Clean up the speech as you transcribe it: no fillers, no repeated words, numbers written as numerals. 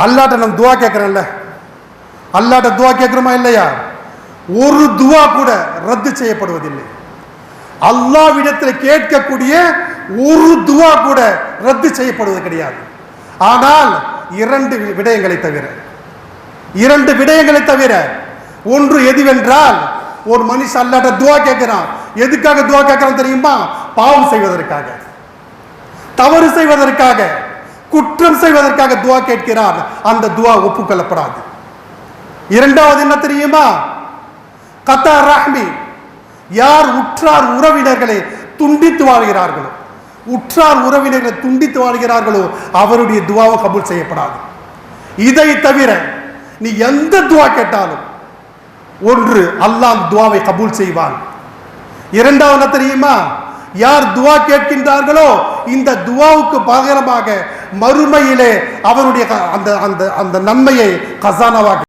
அல்லாட்ட நம்ம துவா கேட்கிறோம்ல, அல்லாட்ட துவா கேட்கிறோமா இல்லையா? ஒரு துவா கூட ரத்து செய்யப்படுவதில்லை. அல்லாஹ்விடத்தில் கேட்கக்கூடிய ஒரு துவா கூட ரத்து செய்யப்படுவது கிடையாது. ஆனால் இரண்டு விடயங்களை தவிர ஒன்று எதுவென்றால், ஒரு மனுஷன் அல்லாட்ட துவா கேட்கிறான். எதுக்காக துவா கேட்கிறான் தெரியுமா? பாவம் செய்வதற்காக, தவறு செய்வதற்காக, குற்றம் செய்வதற்காக துவா கேட்கிறான். அந்த துவா ஒப்புக்கொள்ளப்படாது. இரண்டாவது என்ன தெரியுமா? கத்தா ரஹ்மி, யார் உற்றார் உறவினர்களை துண்டித்து வாழ்கிறார்களோ, உற்றார் உறவினர்களை துண்டித்து வாழ்கிறார்களோ அவருடைய துவாவும் கபூல் செய்யப்படாது. இதை தவிர நீ எந்த துவா கேட்டாலும் ஒன்று அல்லாஹ் துவாவை கபூல் செய்வான். இரண்டாவது தெரியுமா? யார் துவா கேட்கின்றார்களோ இந்த துவாவுக்கு பகரமாக மறுமையிலே அவருடைய அந்த நன்மையை கசானாவாக